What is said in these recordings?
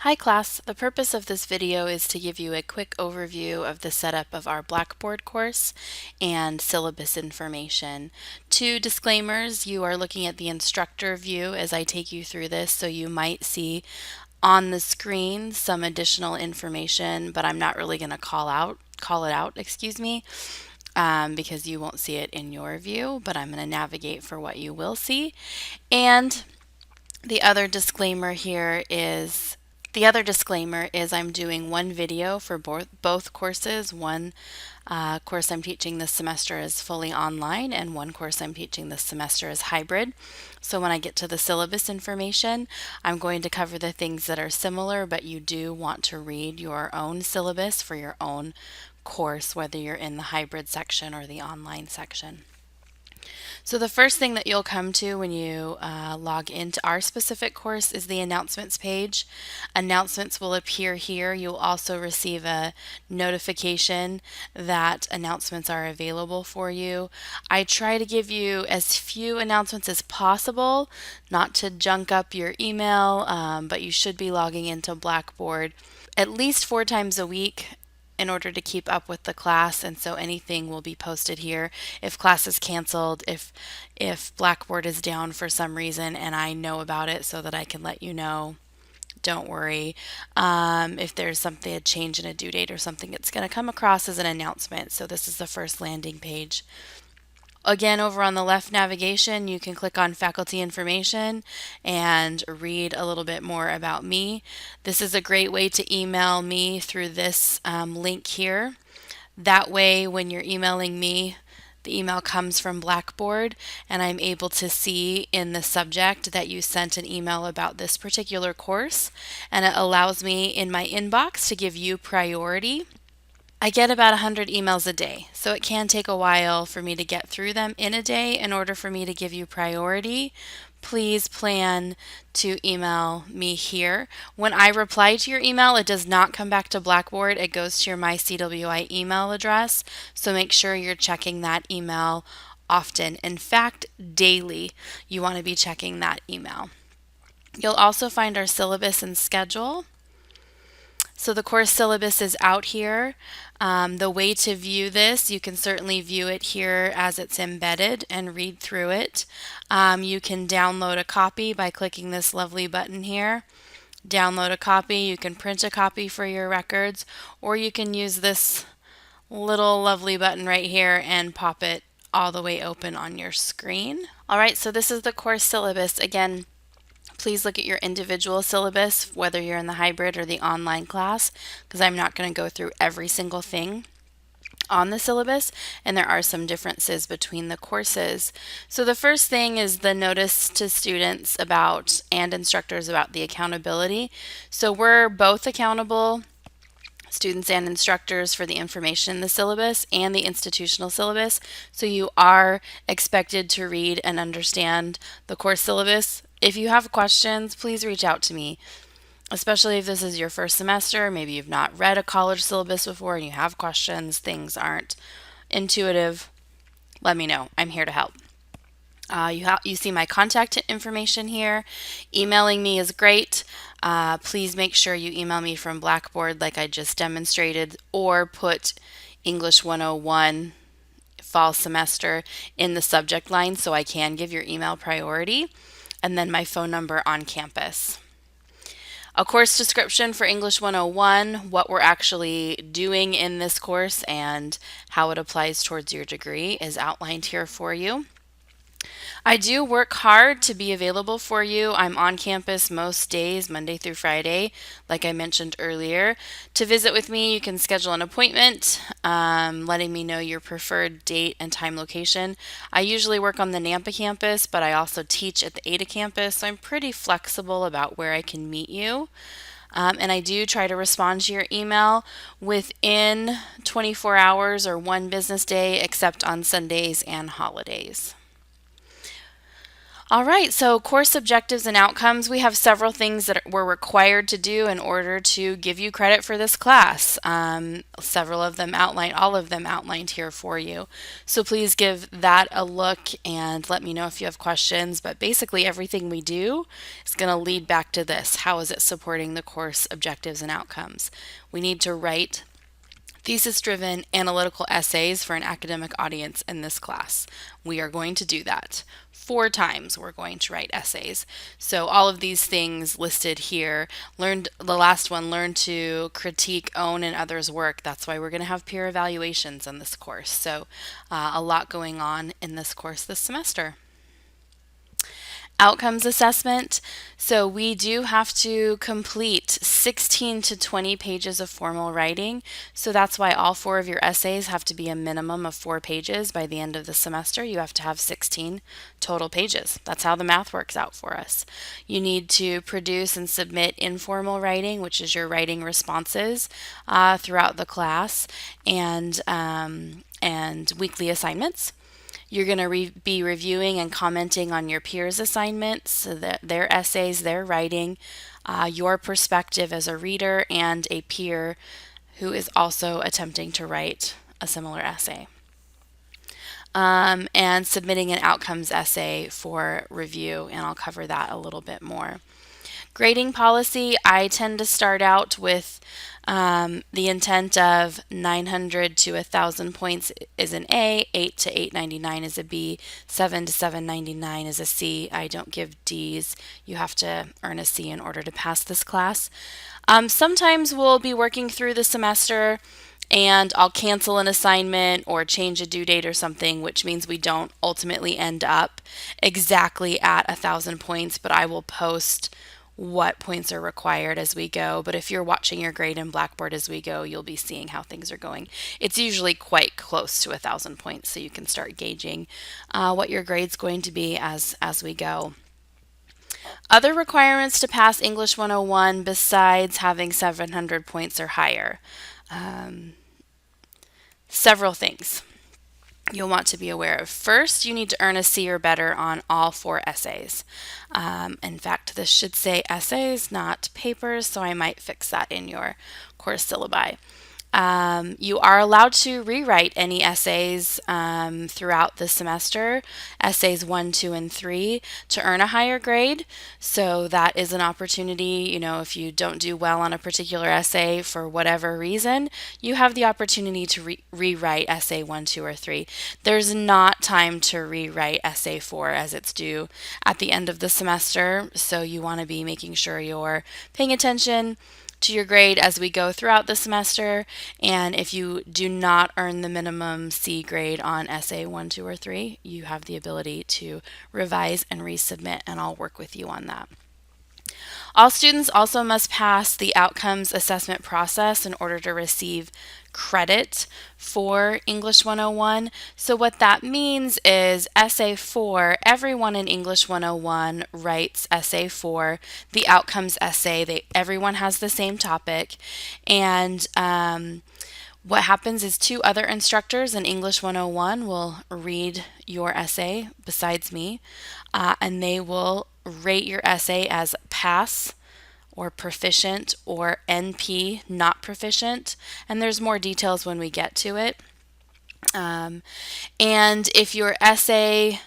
Hi class, the purpose of this video is to give you a quick overview of the setup of our Blackboard course and syllabus information. Two disclaimers: you are looking at the instructor view as I take you through this, so you might see on the screen some additional information, but I'm not really going to call it out, because you won't see it in your view, but I'm going to navigate for what you will see. And the other disclaimer is I'm doing one video for both courses. One course I'm teaching this semester is fully online, and one course I'm teaching this semester is hybrid. So when I get to the syllabus information, I'm going to cover the things that are similar, but you do want to read your own syllabus for your own course, whether you're in the hybrid section or the online section. So the first thing that you'll come to when you log into our specific course is the announcements page. Announcements will appear here. You'll also receive a notification that announcements are available for you. I try to give you as few announcements as possible, not to junk up your email, but you should be logging into Blackboard at least 4 times a week in order to keep up with the class, and so anything will be posted here. If class is canceled, if Blackboard is down for some reason and I know about it so that I can let you know, don't worry. If there's something, a change in a due date or something, it's going to come across as an announcement. So this is the first landing page. Again, over on the left navigation, you can click on faculty information and read a little bit more about me. This is a great way to email me through this link here. That way, when you're emailing me, the email comes from Blackboard, and I'm able to see in the subject that you sent an email about this particular course, and it allows me in my inbox to give you priority. I get about 100 emails a day, so it can take a while for me to get through them in a day. In order for me to give you priority, please plan to email me here. When I reply to your email, it does not come back to Blackboard. It goes to your MyCWI email address, so make sure you're checking that email often. In fact, daily, you want to be checking that email. You'll also find our syllabus and schedule. So the course syllabus is out here. The way to view this, you can certainly view it here as it's embedded and read through it. You can download a copy by clicking this lovely button here. Download a copy. You can print a copy for your records, or you can use this little lovely button right here and pop it all the way open on your screen. All right, so this is the course syllabus. Again, please look at your individual syllabus, whether you're in the hybrid or the online class, because I'm not going to go through every single thing on the syllabus, and there are some differences between the courses. So the first thing is the notice to students about and instructors about the accountability. So we're both accountable, students and instructors, for the information in the syllabus and the institutional syllabus. So you are expected to read and understand the course syllabus. If you have questions, please reach out to me, especially if this is your first semester. Maybe you've not read a college syllabus before and you have questions, things aren't intuitive. Let me know. I'm here to help. You see my contact information here. Emailing me is great. Please make sure you email me from Blackboard like I just demonstrated, or put English 101 fall semester in the subject line so I can give your email priority, and then my phone number on campus. A course description for English 101, what we're actually doing in this course and how it applies towards your degree, is outlined here for you. I do work hard to be available for you. I'm on campus most days, Monday through Friday, like I mentioned earlier. To visit with me, you can schedule an appointment, letting me know your preferred date and time location. I usually work on the Nampa campus, but I also teach at the Ada campus, so I'm pretty flexible about where I can meet you. And I do try to respond to your email within 24 hours or 1 business day, except on Sundays and holidays. All right, so course objectives and outcomes. We have several things that we're required to do in order to give you credit for this class. Several of them outlined, all of them outlined here for you. So please give that a look and let me know if you have questions. But basically, everything we do is going to lead back to this. How is it supporting the course objectives and outcomes? We need to write thesis-driven analytical essays for an academic audience in this class. We are going to do that. 4 times we're going to write essays. So all of these things listed here, the last one, learn to critique, own, and others' work. That's why we're going to have peer evaluations in this course. So a lot going on in this course this semester. Outcomes assessment. So we do have to complete 16 to 20 pages of formal writing. So that's why all 4 of your essays have to be a minimum of 4 pages. By the end of the semester, you have to have 16 total pages. That's how the math works out for us. You need to produce and submit informal writing, which is your writing responses throughout the class, and weekly assignments. You're going to be reviewing and commenting on your peers' assignments, so that their essays, their writing, your perspective as a reader and a peer who is also attempting to write a similar essay. And submitting an outcomes essay for review, and I'll cover that a little bit more. Grading policy, I tend to start out with the intent of 900 to 1,000 points is an A, 8 to 899 is a B, 7 to 799 is a C. I don't give Ds. You have to earn a C in order to pass this class. Sometimes we'll be working through the semester and I'll cancel an assignment or change a due date or something, which means we don't ultimately end up exactly at 1,000 points, but I will post what points are required as we go. But if you're watching your grade in Blackboard as we go, you'll be seeing how things are going. It's usually quite close to 1,000 points, so you can start gauging what your grade's going to be as we go. Other requirements to pass English 101 besides having 700 points or higher. Several things you'll want to be aware of. First, you need to earn a C or better on all 4 essays. In fact, this should say essays, not papers, so I might fix that in your course syllabi. You are allowed to rewrite any essays throughout the semester, essays 1, 2, and 3, to earn a higher grade. So that is an opportunity. If you don't do well on a particular essay for whatever reason, you have the opportunity to rewrite essay 1, 2, or 3. There's not time to rewrite essay 4 as it's due at the end of the semester, so you want to be making sure you're paying attention to your grade as we go throughout the semester, and if you do not earn the minimum C grade on essay 1, 2, or 3, you have the ability to revise and resubmit, and I'll work with you on that. All students also must pass the outcomes assessment process in order to receive credit for English 101. So what that means is essay 4, everyone in English 101 writes essay 4, the outcomes essay. Everyone has the same topic, and what happens is 2 other instructors in English 101 will read your essay besides me, and they will rate your essay as pass or proficient or NP, not proficient, and there's more details when we get to it. And if your essay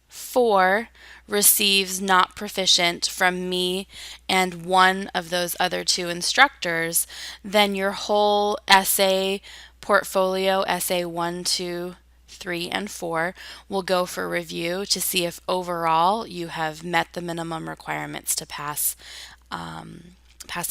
4 receives not proficient from me and one of those other 2 instructors, then your whole essay portfolio, essay 1, 2, 3, and 4, will go for review to see if overall you have met the minimum requirements to pass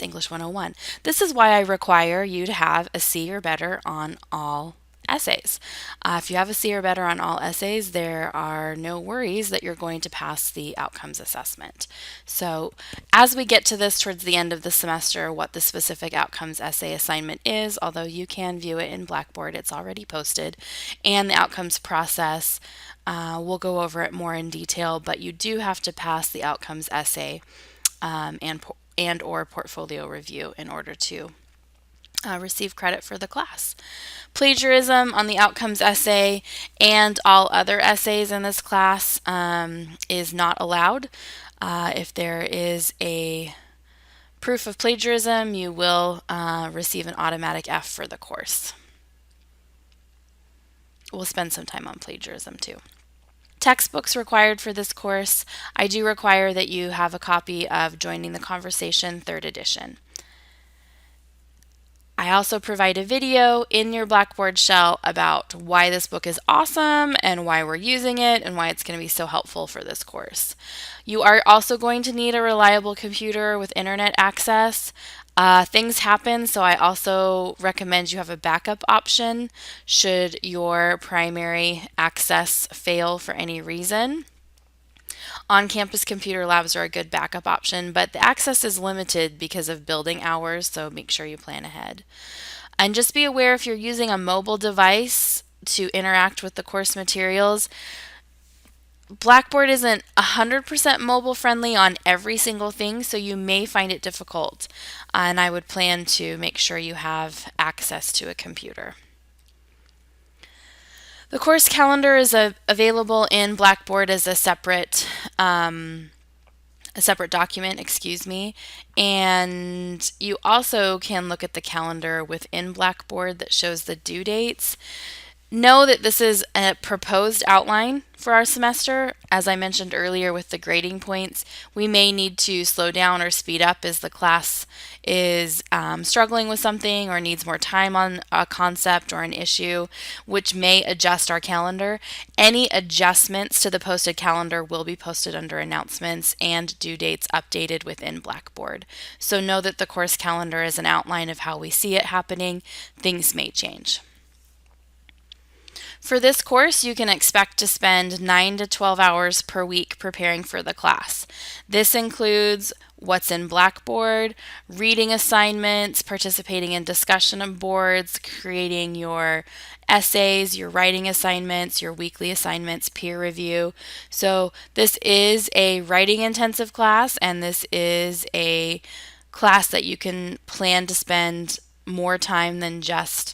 English 101. This is why I require you to have a C or better on all essays. If you have a C or better on all essays, there are no worries that you're going to pass the outcomes assessment. So as we get to this towards the end of the semester, what the specific outcomes essay assignment is, although you can view it in Blackboard, it's already posted, and the outcomes process, we'll go over it more in detail, but you do have to pass the outcomes essay and or portfolio review in order to receive credit for the class. Plagiarism on the outcomes essay and all other essays in this class is not allowed. If there is a proof of plagiarism, you will receive an automatic F for the course. We'll spend some time on plagiarism too. Textbooks required for this course. I do require that you have a copy of Joining the Conversation 3rd edition. I also provide a video in your Blackboard shell about why this book is awesome and why we're using it and why it's going to be so helpful for this course. You are also going to need a reliable computer with internet access. Things happen, so I also recommend you have a backup option should your primary access fail for any reason. On-campus computer labs are a good backup option, but the access is limited because of building hours, so make sure you plan ahead. And just be aware if you're using a mobile device to interact with the course materials, Blackboard isn't 100% mobile friendly on every single thing, so you may find it difficult. And I would plan to make sure you have access to a computer. The course calendar is available in Blackboard as a separate document, and you also can look at the calendar within Blackboard that shows the due dates. Know that this is a proposed outline for our semester. As I mentioned earlier with the grading points, we may need to slow down or speed up as the class is struggling with something or needs more time on a concept or an issue, which may adjust our calendar. Any adjustments to the posted calendar will be posted under announcements and due dates updated within Blackboard. So know that the course calendar is an outline of how we see it happening. Things may change. For this course, you can expect to spend 9 to 12 hours per week preparing for the class. This includes what's in Blackboard, reading assignments, participating in discussion boards, creating your essays, your writing assignments, your weekly assignments, peer review. So this is a writing intensive class, and this is a class that you can plan to spend more time than just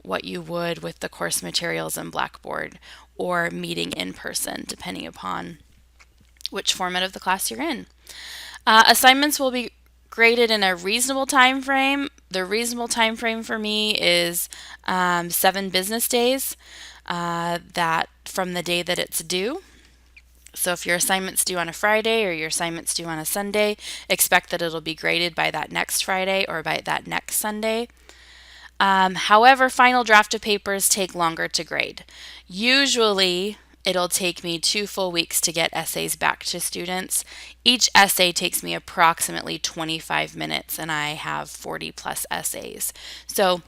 what you would with the course materials in Blackboard or meeting in person, depending upon which format of the class you're in. Assignments will be graded in a reasonable time frame. The reasonable time frame for me is 7 business days that from the day that it's due. So if your assignment's due on a Friday or your assignment's due on a Sunday, expect that it'll be graded by that next Friday or by that next Sunday. However, final draft of papers take longer to grade. Usually, it'll take me 2 full weeks to get essays back to students. Each essay takes me approximately 25 minutes, and I have 40 plus essays. So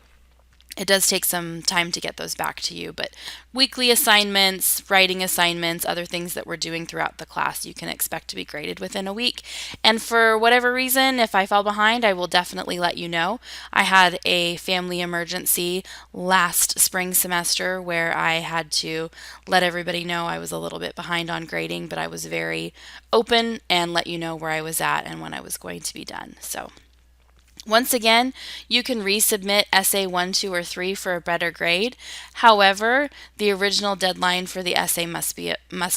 it does take some time to get those back to you, but weekly assignments, writing assignments, other things that we're doing throughout the class, you can expect to be graded within a week. And for whatever reason, if I fall behind, I will definitely let you know. I had a family emergency last spring semester where I had to let everybody know I was a little bit behind on grading, but I was very open and let you know where I was at and when I was going to be done. So once again, you can resubmit essay 1, 2, or 3 for a better grade. However, the original deadline for the essay must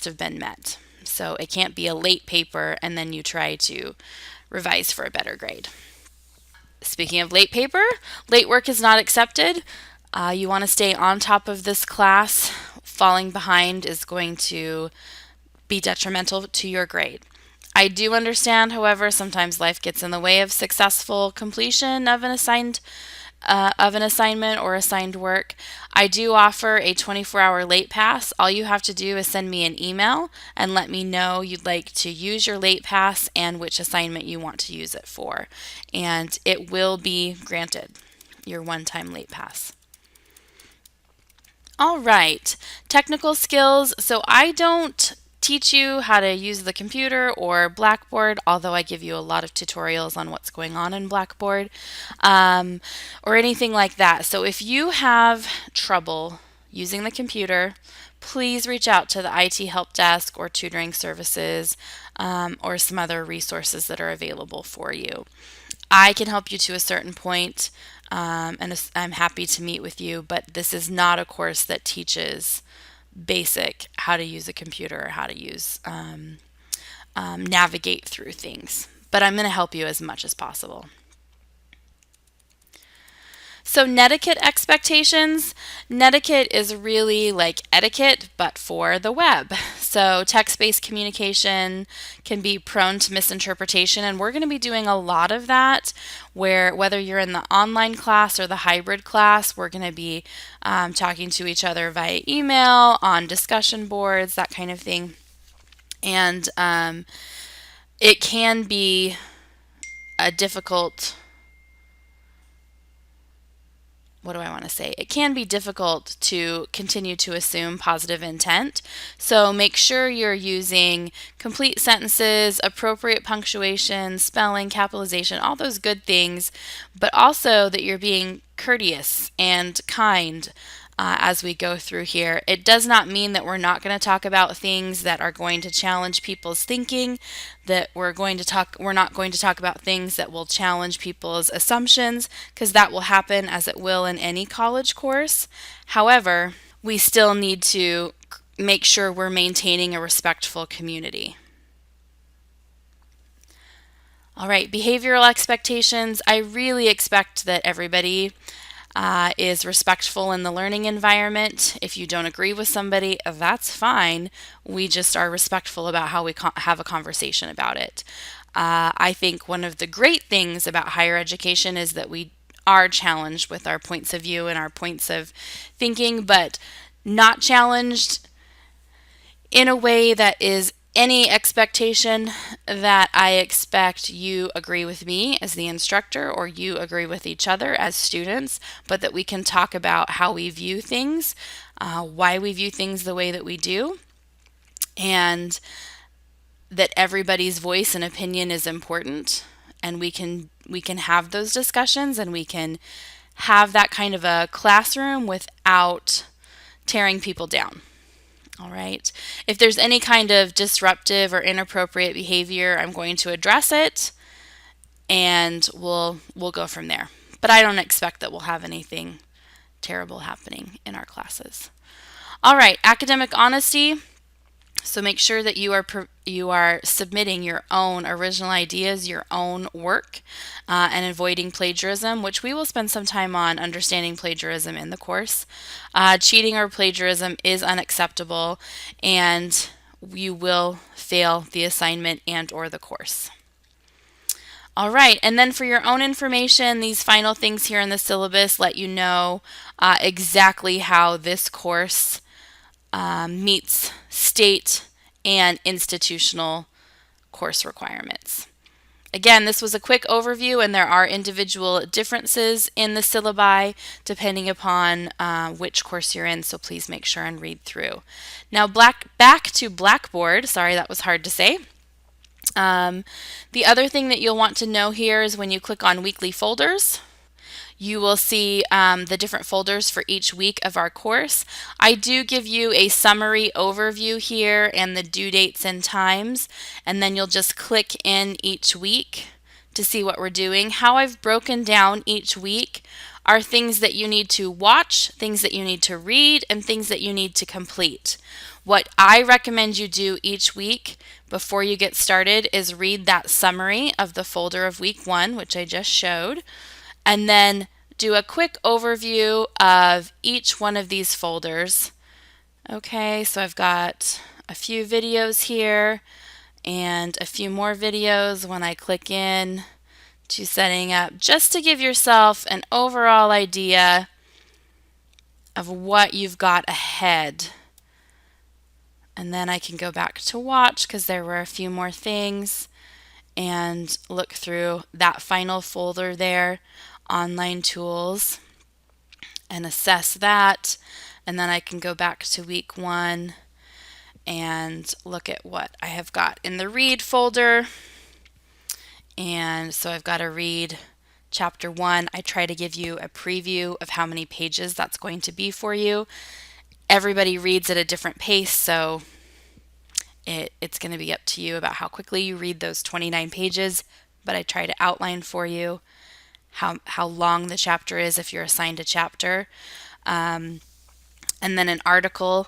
have been met. So it can't be a late paper and then you try to revise for a better grade. Speaking of late paper, late work is not accepted. You want to stay on top of this class. Falling behind is going to be detrimental to your grade. I do understand, however, sometimes life gets in the way of successful completion of an assignment or assigned work. I do offer a 24-hour late pass. All you have to do is send me an email and let me know you'd like to use your late pass and which assignment you want to use it for. And it will be granted, your one-time late pass. All right, technical skills. So I don't teach you how to use the computer or Blackboard, although I give you a lot of tutorials on what's going on in Blackboard or anything like that. So if you have trouble using the computer, please reach out to the IT help desk or tutoring services or some other resources that are available for you. I can help you to a certain point, and I'm happy to meet with you, but this is not a course that teaches basic how to use a computer or how to use navigate through things. But I'm going to help you as much as possible. So netiquette expectations. Netiquette is really like etiquette, but for the web. So text-based communication can be prone to misinterpretation, and we're going to be doing a lot of that where whether you're in the online class or the hybrid class, we're going to be talking to each other via email, on discussion boards, that kind of thing. And it can be a difficult, what do I want to say? It can be difficult to continue to assume positive intent. So make sure you're using complete sentences, appropriate punctuation, spelling, capitalization, all those good things, but also that you're being courteous and kind as we go through here. It does not mean that we're not going to talk about things that are going to challenge people's thinking, that we're not going to talk about things that will challenge people's assumptions, because that will happen as it will in any college course. However, we still need to make sure we're maintaining a respectful community. All right, behavioral expectations. I really expect that everybody is respectful in the learning environment. If you don't agree with somebody, that's fine. We just are respectful about how we have a conversation about it. I think one of the great things about higher education is that we are challenged with our points of view and our points of thinking, but not challenged in a way that is any expectation that I expect you agree with me as the instructor or you agree with each other as students, but that we can talk about how we view things, why we view things the way that we do, and that everybody's voice and opinion is important, and we can have those discussions, and we can have that kind of a classroom without tearing people down. All right. If there's any kind of disruptive or inappropriate behavior, I'm going to address it, and we'll go from there. But I don't expect that we'll have anything terrible happening in our classes. All right, academic honesty. So make sure that you are submitting your own original ideas, your own work, and avoiding plagiarism, which we will spend some time on understanding plagiarism in the course. Cheating or plagiarism is unacceptable, and you will fail the assignment and or the course. All right, and then for your own information, these final things here in the syllabus let you know exactly how this course meets state and institutional course requirements. Again, this was a quick overview, and there are individual differences in the syllabi depending upon which course you're in, so please make sure and read through. Now back to Blackboard. Sorry, that was hard to say. The other thing that you'll want to know here is when you click on weekly folders, you will see the different folders for each week of our course. I do give you a summary overview here and the due dates and times, and then you'll just click in each week to see what we're doing. How I've broken down each week are things that you need to watch, things that you need to read, and things that you need to complete. What I recommend you do each week before you get started is read that summary of the folder of week 1, which I just showed, and then do a quick overview of each one of these folders. Okay, so I've got a few videos here and a few more videos when I click in to setting up, just to give yourself an overall idea of what you've got ahead. And then I can go back to watch because there were a few more things and look through that final folder there, online tools, and assess that. And then I can go back to week 1 and look at what I have got in the read folder. And so I've got to read chapter 1. I try to give you a preview of how many pages that's going to be for you. Everybody reads at a different pace, so it's going to be up to you about how quickly you read those 29 pages. but I try to outline for you how long the chapter is if you're assigned a chapter. And then an article.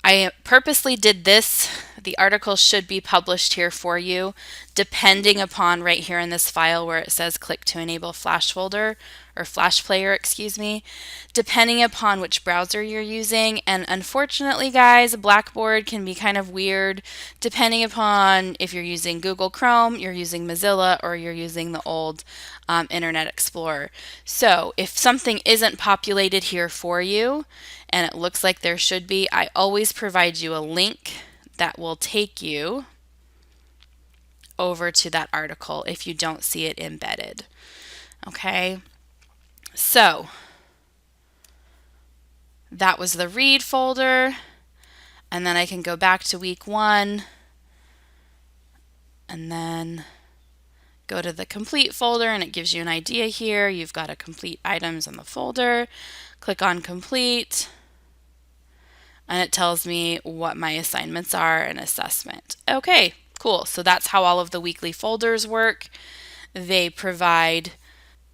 I purposely did this. The article should be published here for you, depending upon right here in this file where it says click to enable Flash folder or Flash player, excuse me, depending upon which browser you're using. And unfortunately, guys, Blackboard can be kind of weird depending upon if you're using Google Chrome, you're using Mozilla, or you're using the old Internet Explorer. So if something isn't populated here for you, and it looks like there should be, I always provide you a link that will take you over to that article if you don't see it embedded. Okay, so that was the read folder, and then I can go back to week 1 and then go to the complete folder, and it gives you an idea here. You've got a complete items in the folder. Click on complete, and it tells me what my assignments are and assessment. Okay, cool. So that's how all of the weekly folders work. They provide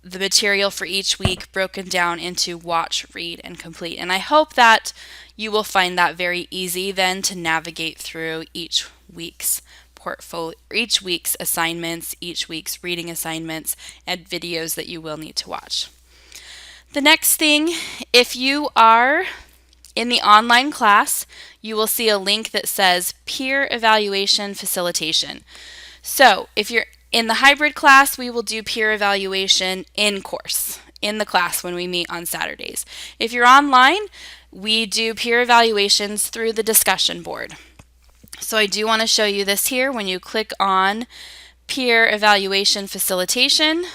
the material for each week broken down into watch, read, and complete. And I hope that you will find that very easy then to navigate through each week's portfolio, each week's assignments, each week's reading assignments, and videos that you will need to watch. The next thing, if you are in the online class, you will see a link that says Peer Evaluation Facilitation. So if you're in the hybrid class, we will do peer evaluation in course, in the class when we meet on Saturdays. If you're online, we do peer evaluations through the discussion board. So I do want to show you this here. When you click on Peer Evaluation Facilitation,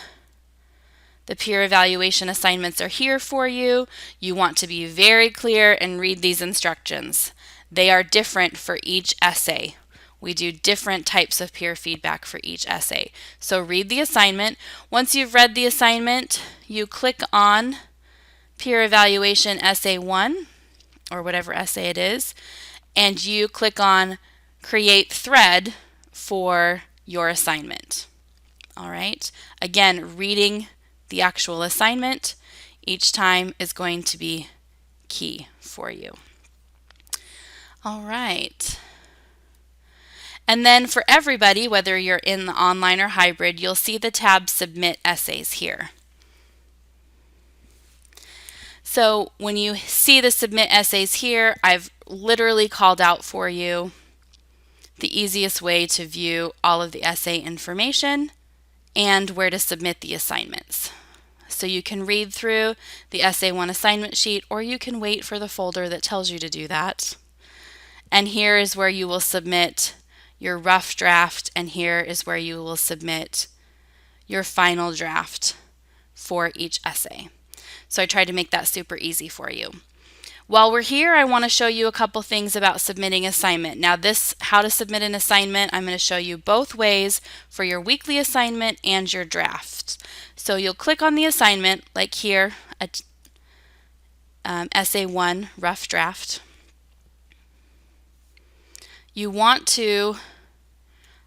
the peer evaluation assignments are here for you. You want to be very clear and read these instructions. They are different for each essay. We do different types of peer feedback for each essay. So read the assignment. Once you've read the assignment, you click on Peer Evaluation Essay 1, or whatever essay it is, and you click on Create Thread for your assignment. All right. Again, reading the actual assignment each time is going to be key for you. All right. And then for everybody, whether you're in the online or hybrid, you'll see the tab Submit Essays here. So when you see the Submit Essays here, I've literally called out for you the easiest way to view all of the essay information and where to submit the assignments. So you can read through the Essay 1 assignment sheet, or you can wait for the folder that tells you to do that. And here is where you will submit your rough draft, and here is where you will submit your final draft for each essay. So I tried to make that super easy for you. While we're here, I want to show you a couple things about submitting assignment. Now this, how to submit an assignment, I'm going to show you both ways for your weekly assignment and your draft. So you'll click on the assignment, like here, Essay 1, Rough Draft. You want to,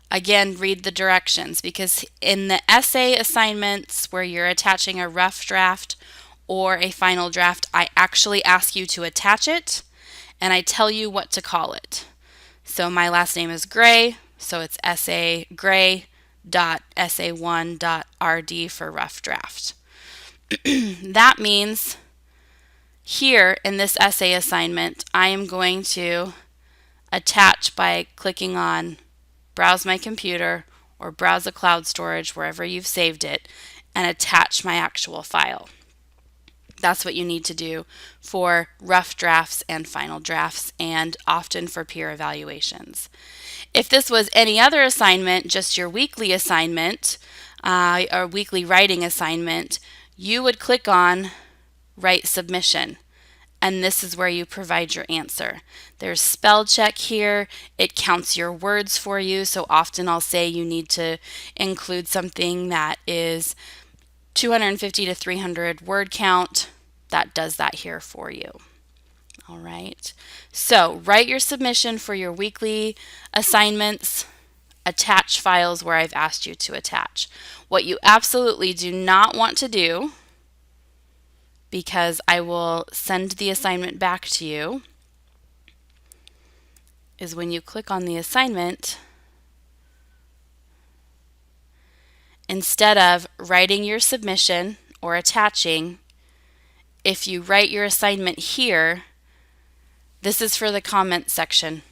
again, read the directions, because in the essay assignments where you're attaching a rough draft or a final draft, I actually ask you to attach it, and I tell you what to call it. So my last name is Gray, so it's essay gray.essay1.rd for rough draft. That means here in this essay assignment, I am going to attach by clicking on Browse My Computer or Browse a Cloud Storage, wherever you've saved it, and attach my actual file. That's what you need to do for rough drafts and final drafts, and often for peer evaluations. If this was any other assignment, just your weekly assignment or weekly writing assignment, you would click on Write Submission, and this is where you provide your answer. There's spell check here. It counts your words for you, so often I'll say you need to include something that is 250 to 300 word count. That does that here for you. All right. So write your submission for your weekly assignments. attach files where I've asked you to attach. What you absolutely do not want to do, because I will send the assignment back to you, is when you click on the assignment, instead of writing your submission or attaching, if you write your assignment here, this is for the comments section.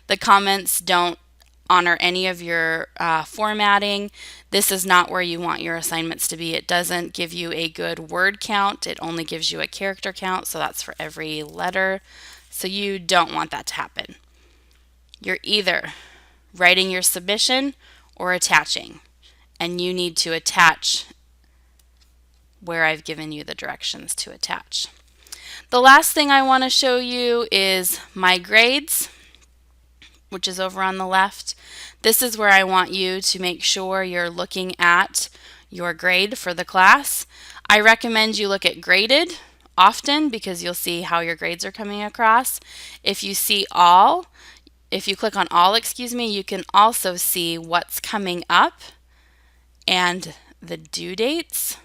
The comments don't honor any of your formatting. This is not where you want your assignments to be. It doesn't give you a good word count. It only gives you a character count, so that's for every letter. So you don't want that to happen. You're either writing your submission or attaching, and you need to attach where I've given you the directions to attach. The last thing I want to show you is my grades, which is over on the left. This is where I want you to make sure you're looking at your grade for the class. I recommend you look at graded often because you'll see how your grades are coming across. If you see all, if you click on all, excuse me, you can also see what's coming up and the due dates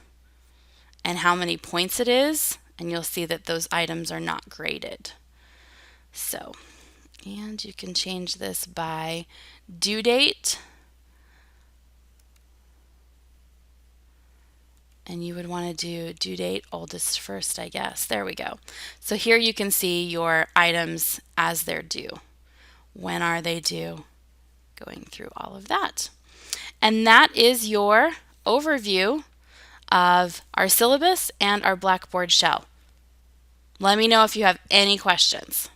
and how many points it is, and you'll see that those items are not graded. So, and you can change this by due date, and you would want to do due date oldest first, I guess. There we go. So here you can see your items as they're due. When are they due? Going through all of that. And that is your overview of our syllabus and our Blackboard shell. Let me know if you have any questions.